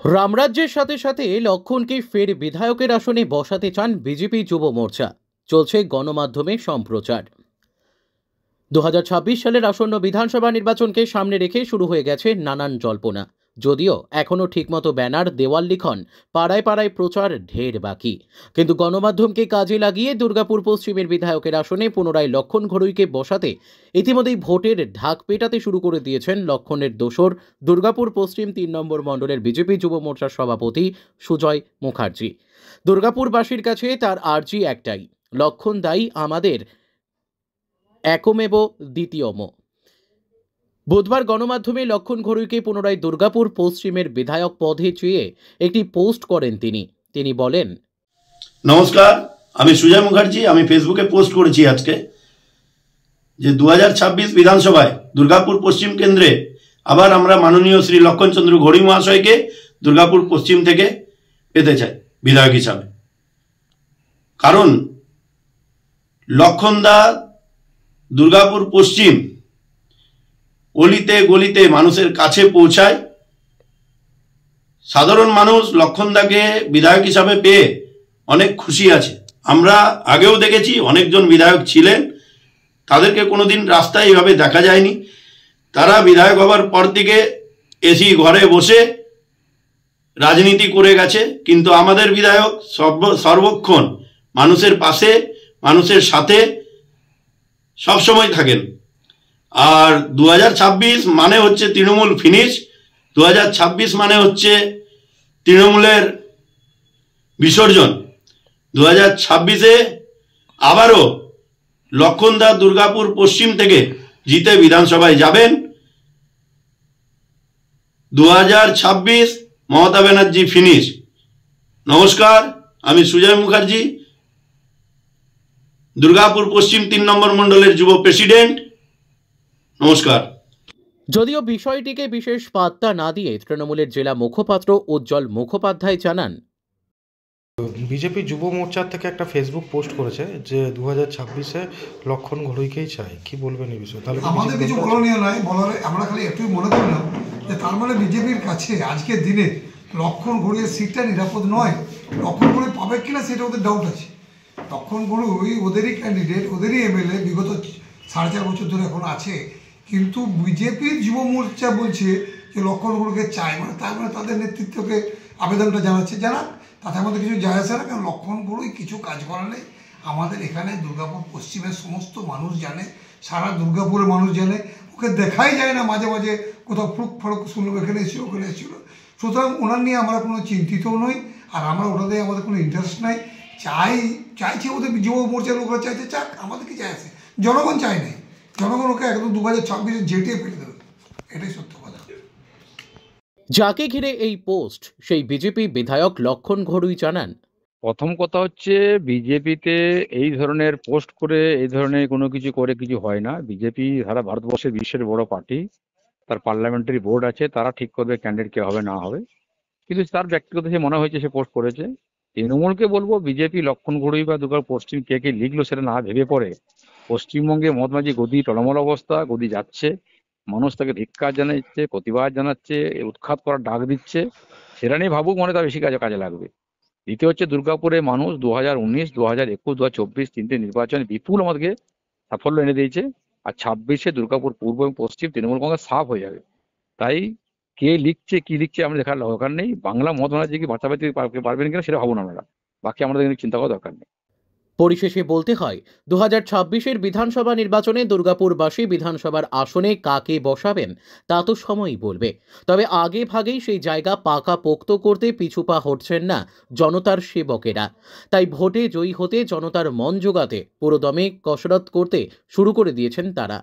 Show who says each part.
Speaker 1: রামরাজ্যের সাথে সাথে লক্ষণকে ফের বিধায়কের আসনে বসাতে চান বিজেপি যুব মোর্চা। চলছে গণমাধ্যমে সম্প্রচার। 2026 সালের আসন্ন বিধানসভা নির্বাচনকে সামনে রেখে শুরু হয়ে গেছে নানান জল্পনা। যদিও এখনও ঠিকমতো ব্যানার, দেওয়াল লিখন, পাড়ায় পাড়ায় প্রচার ঢের বাকি। কিন্তু গণমাধ্যমকে কাজে লাগিয়ে দুর্গাপুর পশ্চিমের বিধায়কের আসনে পুনরায় লক্ষণ ঘড়ুইকে বসাতে ইতিমধ্যেই ভোটের ঢাক পেটাতে শুরু করে দিয়েছেন লক্ষণের দোসর দুর্গাপুর পশ্চিম 3 নম্বর মণ্ডলের বিজেপি যুব মোর্চার সভাপতি সুজয় মুখার্জি। দুর্গাপুরবাসীর কাছে তার আর্জি একটাই, লক্ষণ দাই আমাদের একমেব দ্বিতীয়ম। বুধবার গণমাধ্যমে লক্ষণ ঘড়ুইকে পুনরায় দুর্গাপুর পশ্চিমের বিধায়ক পদে চেয়ে একটি পোস্ট করেন তিনি বলেন,
Speaker 2: নমস্কার, আমি সুজয় মুখার্জি। আমি ফেসবুকে পোস্ট করেছি আজকে যে 2026 বিধানসভায় দুর্গাপুর পশ্চিম কেন্দ্রে আবার আমরা মাননীয় শ্রী লক্ষণচন্দ্র ঘড়ুই মহাশয়কে দুর্গাপুর পশ্চিম থেকে পেতে চাই বিধায়ক হিসাবে। কারণ লক্ষণদা দুর্গাপুর পশ্চিম অলিতে গলিতে মানুষের কাছে পৌঁছায়। সাধারণ মানুষ লক্ষণদাকে বিধায়ক হিসাবে পেয়ে অনেক খুশি আছে। আমরা আগেও দেখেছি অনেকজন বিধায়ক ছিলেন, তাদেরকে কোনোদিন রাস্তায় এইভাবে দেখা যায়নি। তারা বিধায়ক হবার পর থেকে এসি ঘরে বসে রাজনীতি করে গেছে। কিন্তু আমাদের বিধায়ক সর্বক্ষণ মানুষের পাশে, মানুষের সাথে সবসময় থাকেন। আর 2026 মানে হচ্ছে তৃণমূল ফিনিশ। 2026 মানে হচ্ছে তৃণমূলের বিসর্জন। 2026-এ আবারও লক্ষণদা দুর্গাপুর পশ্চিম থেকে জিতে বিধানসভায় যাবেন। 2026 মমতা ব্যানার্জি ফিনিশ। নমস্কার, আমি সুজয় মুখার্জি, দুর্গাপুর পশ্চিম 3 নম্বর মণ্ডলের যুব প্রেসিডেন্ট। নমস্কার।
Speaker 1: যদিও বিষয়টিকে বিশেষ পাত্তা না দিয়ে তৃণমূলের জেলা মুখপাত্র উজ্জ্বল মুখোপাধ্যায় জানান,
Speaker 3: বিজেপি যুব মোর্চার থেকে একটা ফেসবুক পোস্ট করেছে যে 2026-এ লক্ষণ ঘড়ুইকেই চাই। কি বলবেন এই বিষয়ে? তাহলে
Speaker 4: আমাদের কিছু করণীয় নয়, বলার আমরা খালি একটুই মনে করলাম যে তার মানে বিজেপির কাছে আজকের দিনে লক্ষণ ঘড়ুইয়ের সিটটা নিরাপদ নয়। লক্ষণ ঘড়ুই পাবে কিনা সেটা ওদের ডাউট আছে। লক্ষণ ঘড়ুই ওদেরই ক্যান্ডিডেট, ওদেরই এমএলএ, বিগত 4.5 বছর ধরে এখন আছে। কিন্তু বিজেপির যুব মোর্চা বলছে যে লক্ষণ ঘড়ুইকে চায়, মানে তার মানে তাদের নেতৃত্বকে আবেদনটা জানাচ্ছে। জানাক, তাতে আমাদের কিছু যায় আসে না। কারণ লক্ষণ ঘড়ুই কিছু কাজ করা নেই। আমাদের এখানে দুর্গাপুর পশ্চিমের সমস্ত মানুষ জানে, সারা দুর্গাপুরের মানুষ জানে। ওকে দেখাই যায় না, মাঝে মাঝে কোথাও ফুরুক ফারুক শুনলো, এখানে এসেছিল, ওখানে এসেছিল। সুতরাং ওনার নিয়ে আমরা কোনো চিন্তিতও নই, আর আমরা ওটাতে আমাদের কোনো ইন্টারেস্ট নাই। চাইছে ওদের যুব মোর্চার লোকরা চাইছে, চাক, আমাদের কি চাই আছে। জনগণ চায় নাই, জনগণ ওকে একদম 2026-এ জেটিয়ে ফেলে দেবে, এটাই সত্য কথা।
Speaker 1: যাকে ঘিরে এই পোস্ট সেই বিজেপি বিধায়ক লক্ষণ ঘড়ুই জানান,
Speaker 5: প্রথম কথা হচ্ছে বিজেপিতে এই ধরনের পোস্ট করে, এই ধরনের কোনো কিছু করে কিছু হয় না। বিজেপি সারা ভারতবর্ষের বিশ্বের বড় পার্টি, তার পার্লামেন্টারি বোর্ড আছে, তারা ঠিক করবে ক্যান্ডিডেট কে হবে না হবে। কিন্তু তার ব্যক্তিগত যে মনে হয়েছে সে পোস্ট করেছে। তৃণমূলকে বলবো, বিজেপি লক্ষণ ঘড়ুই বা দুর্গাপুর পশ্চিম কে লিখলো সেটা না ভেবে পড়ে পশ্চিমবঙ্গে মহাত্মাজি গদি টলমল অবস্থা, গদি যাচ্ছে, মানুষ তাকে ধিক্কার জানাচ্ছে, প্রতিবাদ জানাচ্ছে, উৎখাত করার ডাক দিচ্ছে, সেটা নিয়ে ভাবুক, মনে তার বেশি কাজে লাগবে। দ্বিতীয় হচ্ছে দুর্গাপুরে মানুষ 2019, 2021, 2024 তিনটে নির্বাচনে বিপুল আমাদেরকে সাফল্য এনে দিয়েছে। আর 26-এ দুর্গাপুর পূর্ব এবং পশ্চিম তৃণমূল কংগ্রেস সাফ হয়ে যাবে। তাই কে লিখছে কি লিখছে আমরা দেখার দরকার নেই। বাংলা মহাত্মা গান্ধী কি বাঁচাতে পারবেন কিনা সেটা ভাবুন আমরা, বাকি আমাদের কিন্তু চিন্তা করার দরকার নেই।
Speaker 1: পরিশেষে বলতে হয়, 2026-এর বিধানসভা নির্বাচনে দুর্গাপুরবাসী বিধানসভার আসনে কাকে বসাবেন তা তো সময়ই বলবে। তবে আগে ভাগেই সেই জায়গা পাকা পোক্ত করতে পিছুপা হটছেন না জনতার সেবকেরা। তাই ভোটে জয়ী হতে জনতার মন জোগাতে পুরোদমে কসরত করতে শুরু করে দিয়েছেন তারা।